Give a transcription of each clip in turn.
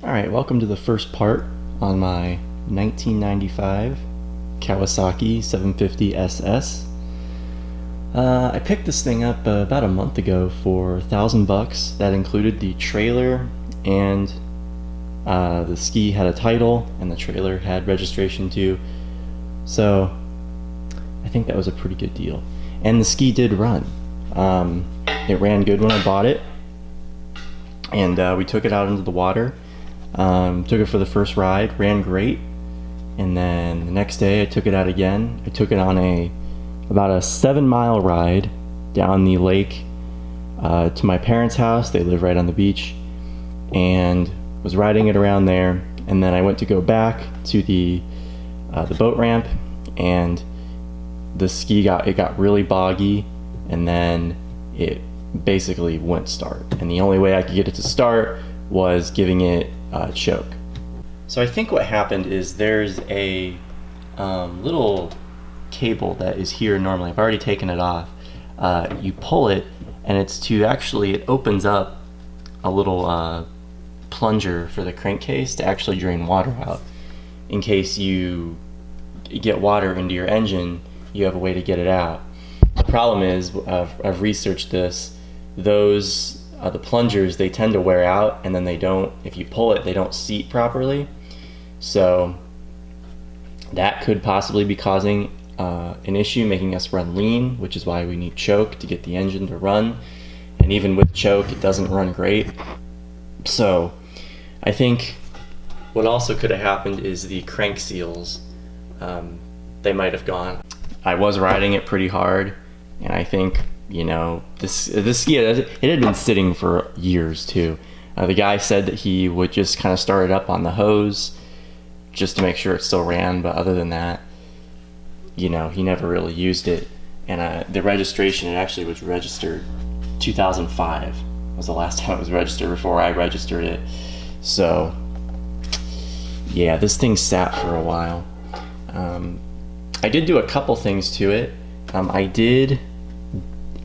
Alright, welcome to the first part on my 1995 Kawasaki 750 SS. I picked this thing up about a month ago for $1,000. That included the trailer, and the ski had a title and the trailer had registration too. So I think that was a pretty good deal. And the ski did run. It ran good when I bought it, and we took it out into the water. Took it for the first ride, ran great, and then the next day I took it out again. I took it on about a 7-mile ride down the lake to my parents' house. They live right on the beach, and was riding it around there. And then I went to go back to the boat ramp, and the ski got really boggy, and then it basically wouldn't start. And the only way I could get it to start was giving it choke. So I think what happened is there's a little cable that is here normally. I've already taken it off. You pull it, and it opens up a little plunger for the crankcase to actually drain water out. In case you get water into your engine, you have a way to get it out. The problem is, I've researched this, the plungers, they tend to wear out, and then if you pull it, they don't seat properly. So that could possibly be causing an issue, making us run lean, which is why we need choke to get the engine to run. And even with choke, it doesn't run great. So I think what also could have happened is the crank seals, they might have gone. I was riding it pretty hard, and I think, this ski, it had been sitting for years too. The guy said that he would just kind of start it up on the hose just to make sure it still ran, but other than that, he never really used it. And the registration, it actually was registered 2005 was the last time it was registered, before I registered it. So yeah, this thing sat for a while. I did do a couple things to it.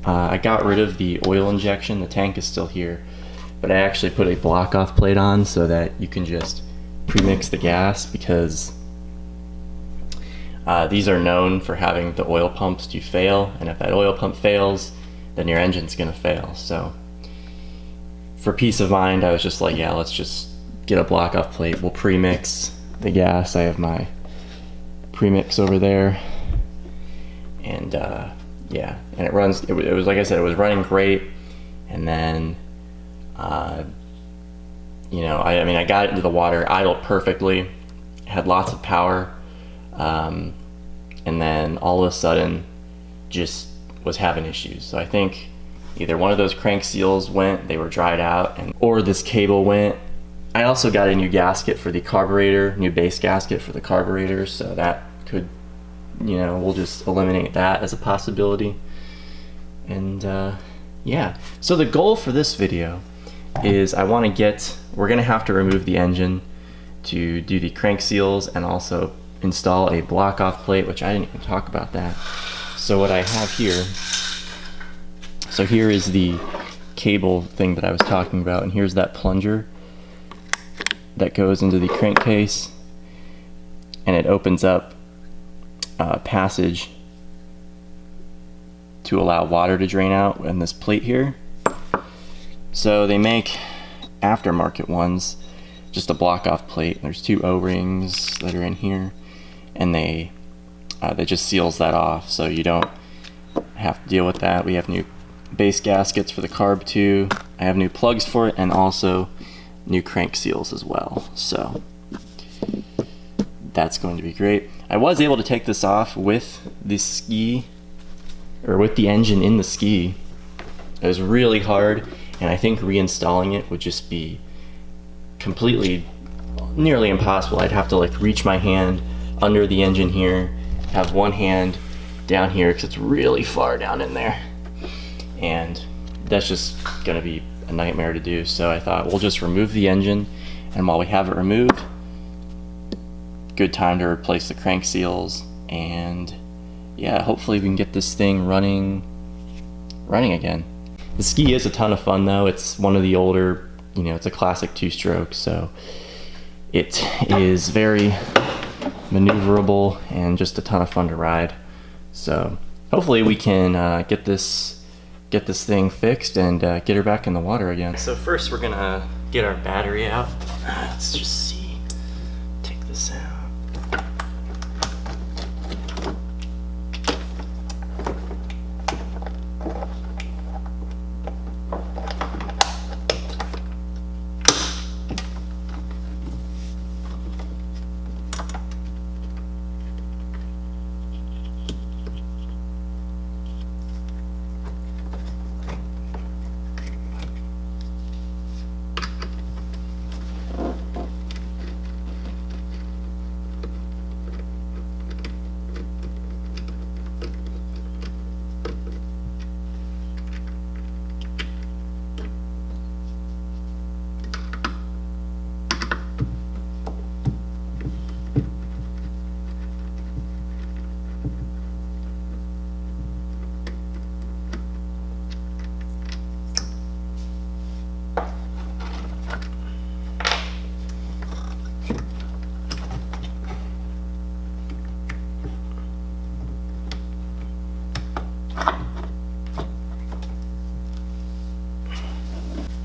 I got rid of the oil injection. The tank is still here, but I actually put a blockoff plate on so that you can just pre-mix the gas, because these are known for having the oil pumps to fail, and if that oil pump fails, then your engine's gonna fail. So for peace of mind, I was just like, yeah, let's just get a blockoff plate. We'll pre-mix the gas. I have my pre-mix over there, and yeah, and it runs. It was like I said, it was running great, and then I got it into the water, idled perfectly, had lots of power, and then all of a sudden just was having issues. So I think either one of those crank seals went, they were dried out, or this cable went. I also got a new gasket for the carburetor, new base gasket for the carburetor, so that could, we'll just eliminate that as a possibility. And yeah, so the goal for this video is we're gonna have to remove the engine to do the crank seals, and also install a block-off plate, which I didn't even talk about that. So what I have here, here is the cable thing that I was talking about, and here's that plunger that goes into the crankcase, and it opens up passage to allow water to drain out in this plate here. So they make aftermarket ones, just a block-off plate. There's 2 O-rings that are in here, and that just seals that off, so you don't have to deal with that. We have new base gaskets for the carb too. I have new plugs for it, and also new crank seals as well. So that's going to be great. I was able to take this off with the ski, or with the engine in the ski. It was really hard, and I think reinstalling it would just be nearly impossible. I'd have to reach my hand under the engine here, have one hand down here, because it's really far down in there, and that's just gonna be a nightmare to do. So I thought we'll just remove the engine, and while we have it removed, good time to replace the crank seals, and yeah, hopefully we can get this thing running again. The ski is a ton of fun though. It's one of the older, it's a classic 2-stroke, so It is very maneuverable and just a ton of fun to ride. So hopefully we can get this thing fixed and get her back in the water again. So first we're gonna get our battery out. Let's just see. Take this out.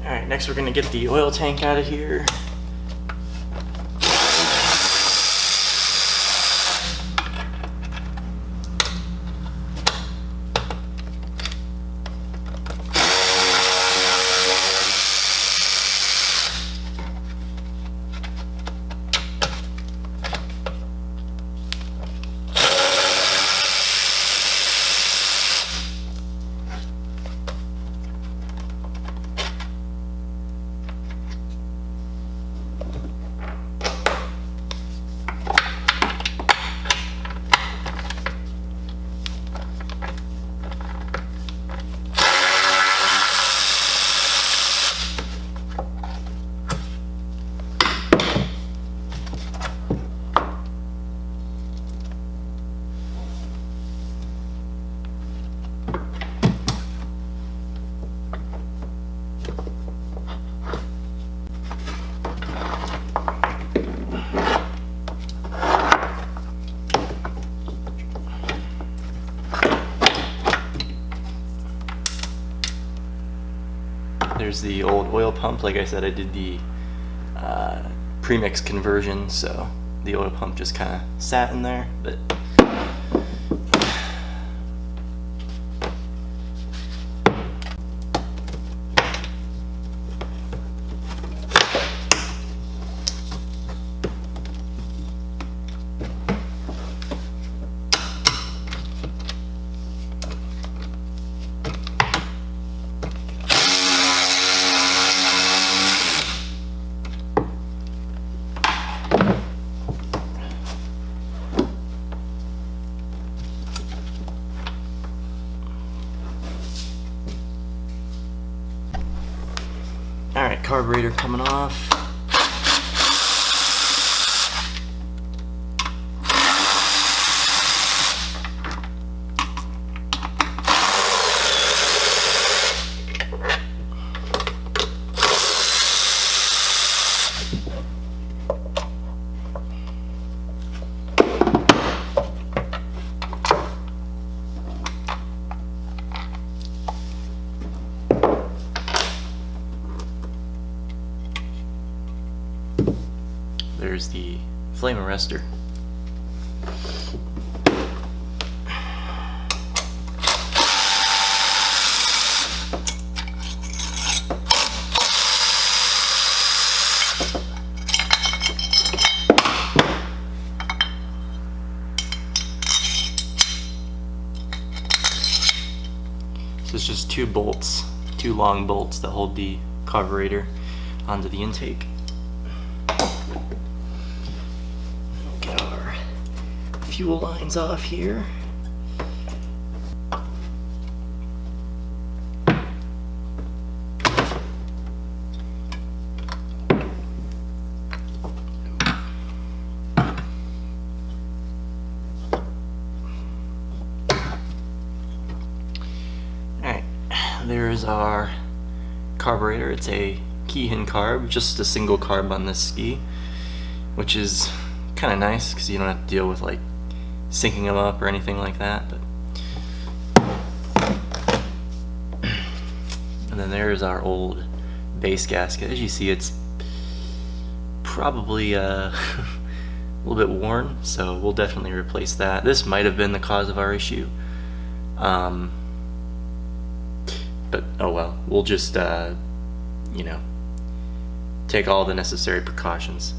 Alright, next we're going to get the oil tank out of here. There's the old oil pump. Like I said, I did the premix conversion, so the oil pump just kind of sat in there. But alright, carburetor coming off. There's the flame arrestor. So it's just two bolts, two long bolts that hold the carburetor onto the intake. Get our fuel lines off here. There's our carburetor. It's a Keihin carb, just a single carb on this ski. which is kind of nice because you don't have to deal with like syncing them up or anything like that. But and then there's our old base gasket. As you see, it's probably a little bit worn, so we'll definitely replace that. This might have been the cause of our issue, but oh well. We'll just you know, take all the necessary precautions,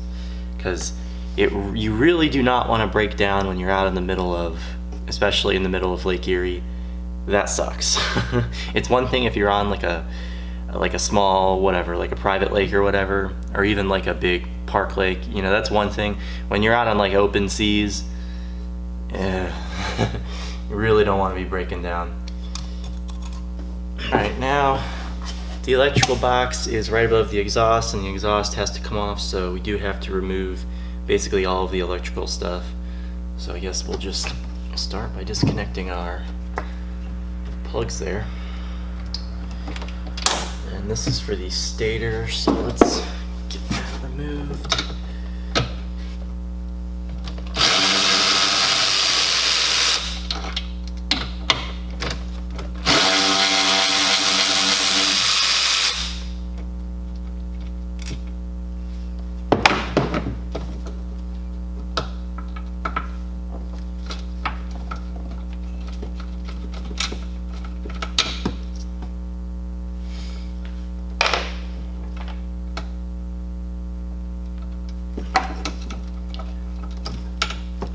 because you really do not want to break down when you're out in the middle of, especially in the middle of Lake Erie. That sucks. It's one thing if you're on like a small whatever, like a private lake or whatever, or even like a big park lake, you know, that's one thing. When you're out on like open seas, you really don't want to be breaking down. Alright, now the electrical box is right above the exhaust, and the exhaust has to come off, so we do have to remove basically all of the electrical stuff. So I guess we'll just start by disconnecting our plugs there. And this is for the stator, so let's get that removed.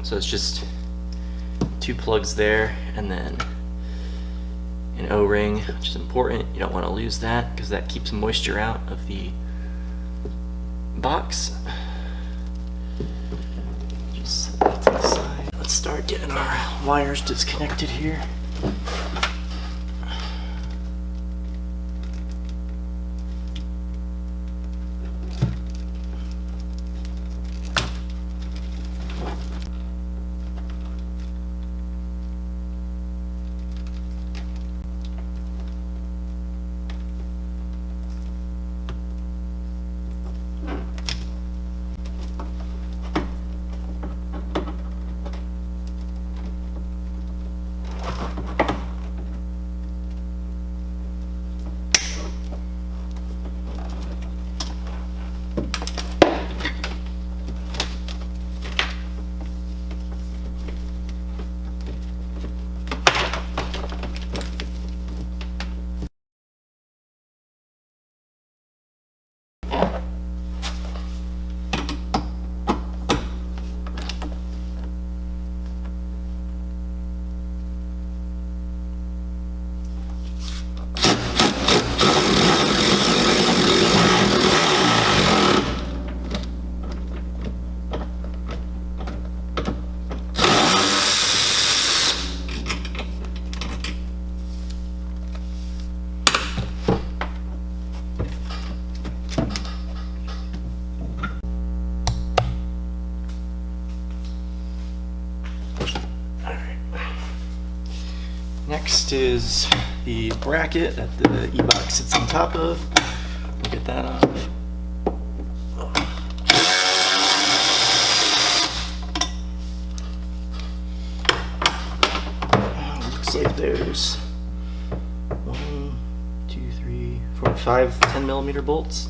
So it's just 2 plugs there, and then an O-ring, which is important. You don't want to lose that because that keeps moisture out of the box. Just set that to the side. Let's start getting our wires disconnected here. Next is the bracket that the Ebox sits on top of. We'll get that off. Looks like there's 1, 2, 3, 4, 5 10mm bolts.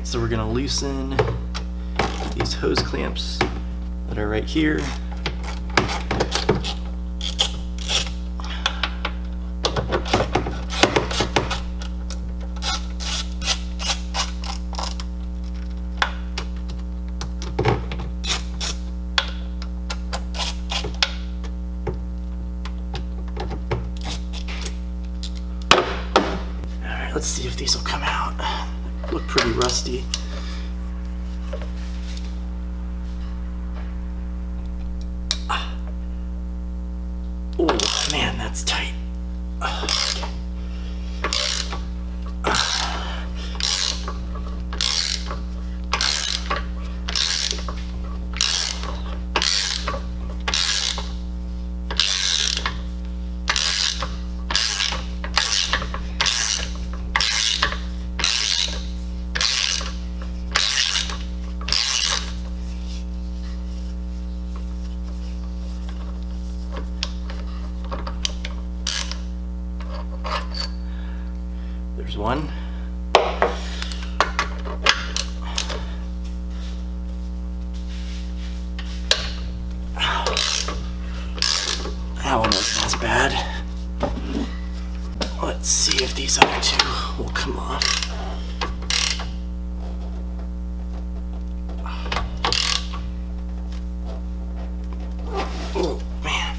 so we're gonna loosen these hose clamps that are right here. Alright, let's see if these will come out. Look pretty rusty. Oh man, that's tight. There's one. That one wasn't as bad. Let's see if these other two will come off. Oh man.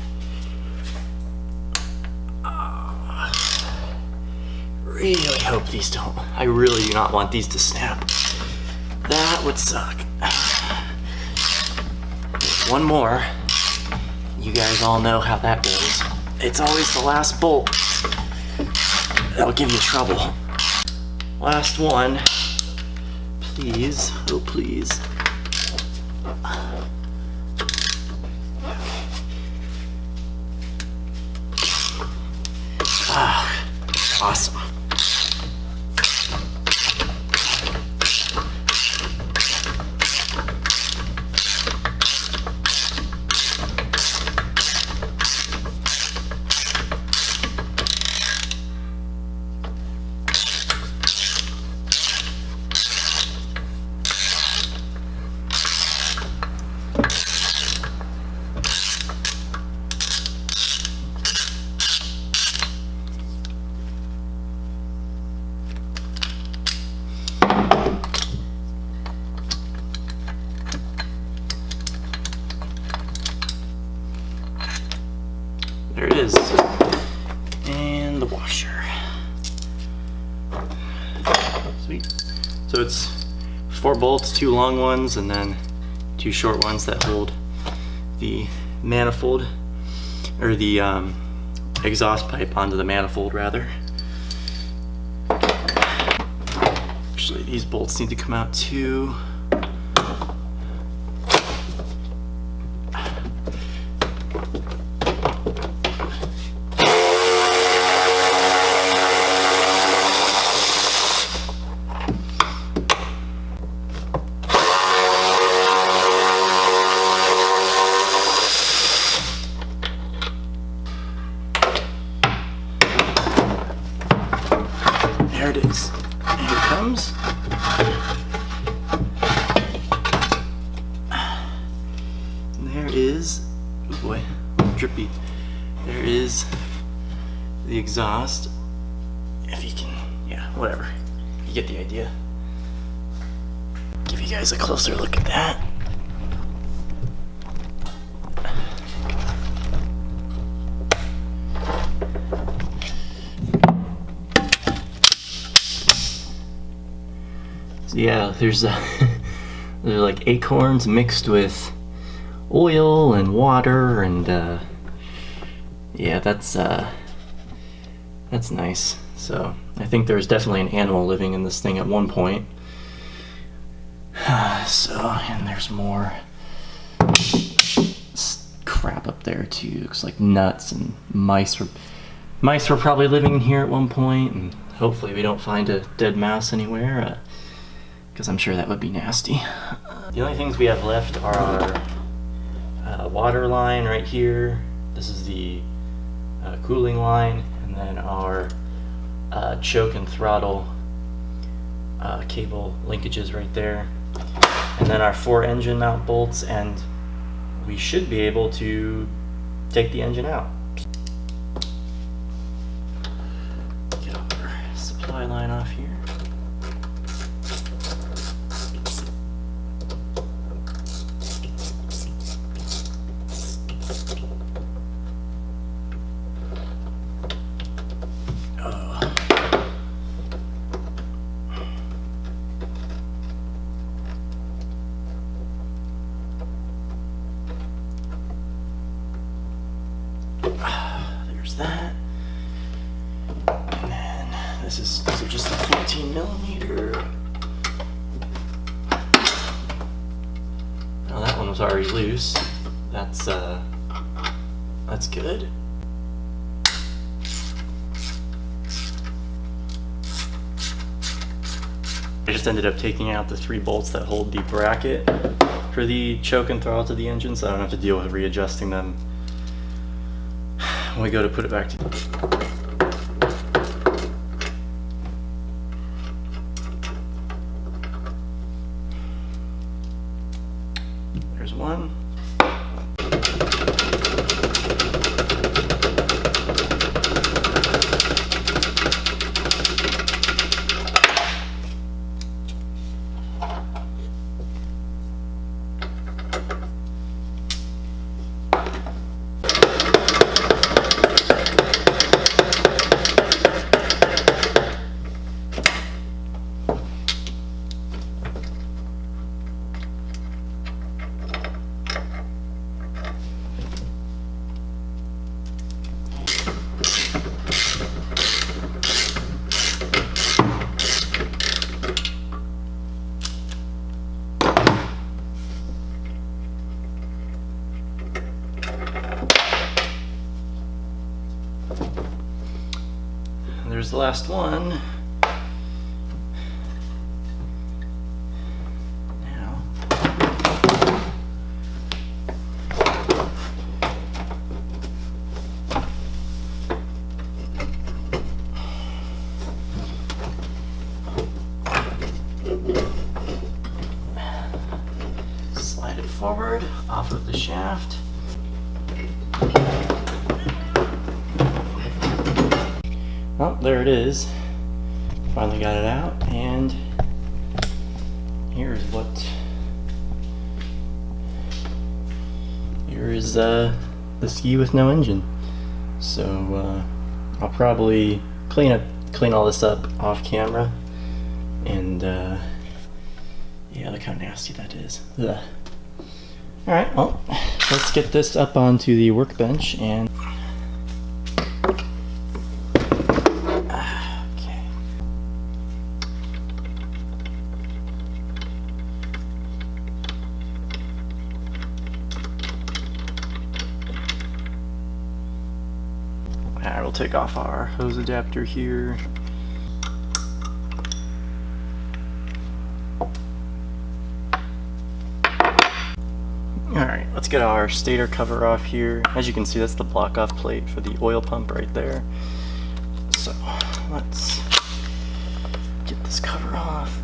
Really hope these don't. I really do not want these to snap. That would suck. There's one more. You guys all know how that goes. It's always the last bolt that'll give you trouble. Last one. Please. Oh, please. Ah, awesome. There it is. And the washer. Sweet. So it's 4 bolts, 2 long ones, and then 2 short ones that hold the manifold, or the exhaust pipe onto the manifold, rather. Actually, these bolts need to come out too. There it is. And here it comes. And there is, oh boy, drippy. There is the exhaust. If you can, yeah, whatever. You get the idea. Give you guys a closer look at that. Yeah, there's like acorns mixed with oil and water, and yeah, that's nice. So I think there's definitely an animal living in this thing at one point. So, and there's more crap up there too. Looks like nuts, and mice were probably living in here at one point, and hopefully we don't find a dead mouse anywhere. Because I'm sure that would be nasty. The only things we have left are our water line right here. This is the cooling line, and then our choke and throttle cable linkages right there. And then our 4 engine mount bolts, and we should be able to take the engine out. Get our supply line off here. There's that. And then these are just the 14mm. Oh, that one was already loose. That's good. I just ended up taking out the 3 bolts that hold the bracket for the choke and throttle to the engine, so I don't have to deal with readjusting them when we go to put it back together. There's one. There's the last one. Now, slide it forward off of the shaft. Oh, there it is. Finally got it out, and here is the ski with no engine. So I'll probably clean all this up off camera, and yeah, look how nasty that is. Ugh. All right, well, let's get this up onto the workbench and. Alright, we'll take off our hose adapter here. Alright, let's get our stator cover off here. As you can see, that's the block-off plate for the oil pump right there. So, let's get this cover off.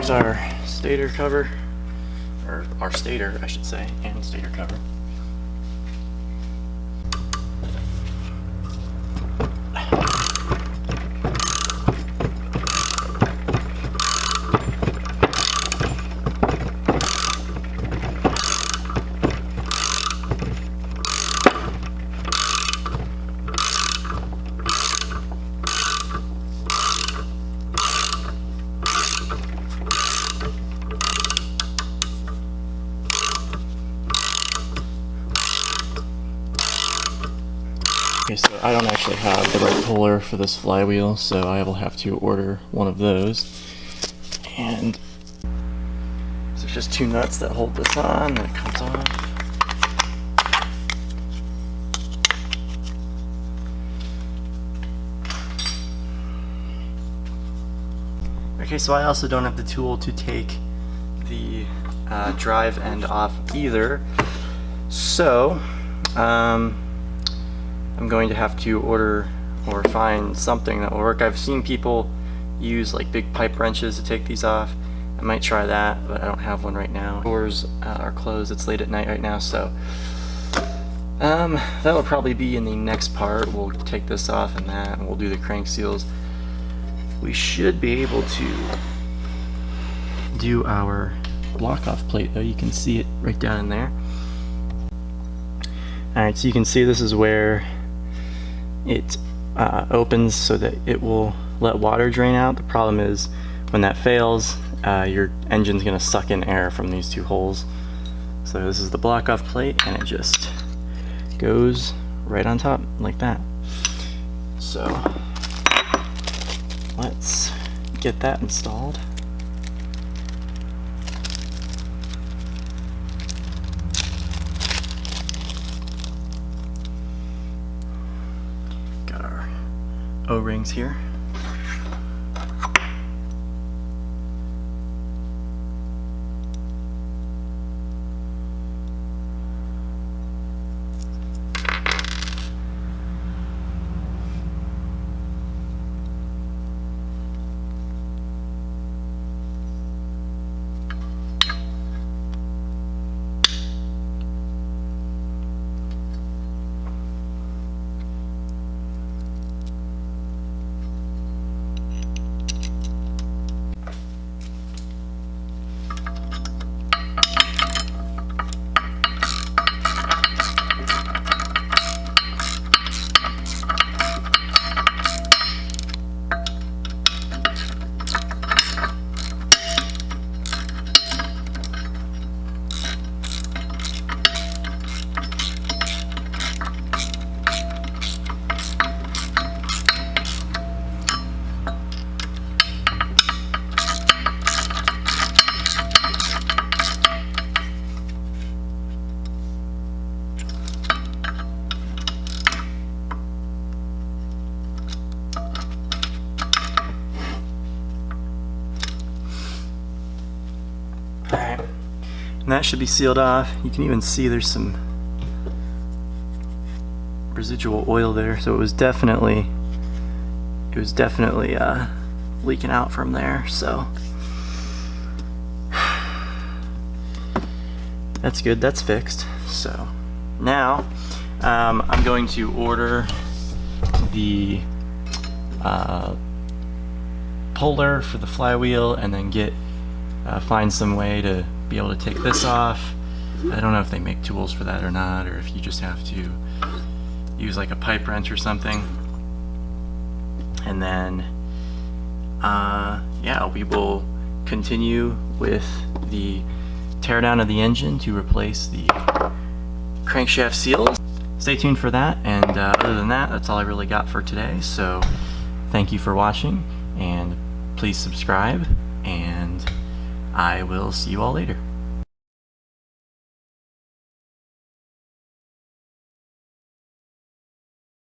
removed our stator cover, or our stator I should say, and stator cover. Okay, so I don't actually have the right puller for this flywheel, so I will have to order one of those. And so there's just two nuts that hold this on, and it comes off. Okay, so I also don't have the tool to take the drive end off either, so I'm going to have to order or find something that will work. I've seen people use like big pipe wrenches to take these off. I might try that, but I don't have one right now. Doors are closed. It's late at night right now, so that'll probably be in the next part. We'll take this off and that, and we'll do the crank seals. We should be able to do our block-off plate though. You can see it right down in there. Alright, so you can see this is where it opens so that it will let water drain out. The problem is when that fails, your engine's going to suck in air from these two holes. So this is the block-off plate, and it just goes right on top like that. So let's get that installed. Got our O-rings here. Alright, and that should be sealed off. You can even see there's some residual oil there, so it was definitely leaking out from there, so that's good, that's fixed. So now I'm going to order the puller for the flywheel, and then find some way to be able to take this off. I don't know if they make tools for that or not, or if you just have to use like a pipe wrench or something. And then yeah, we will continue with the teardown of the engine to replace the crankshaft seals. Stay tuned for that, and other than that, that's all I really got for today. So thank you for watching, and please subscribe, and I will see you all later.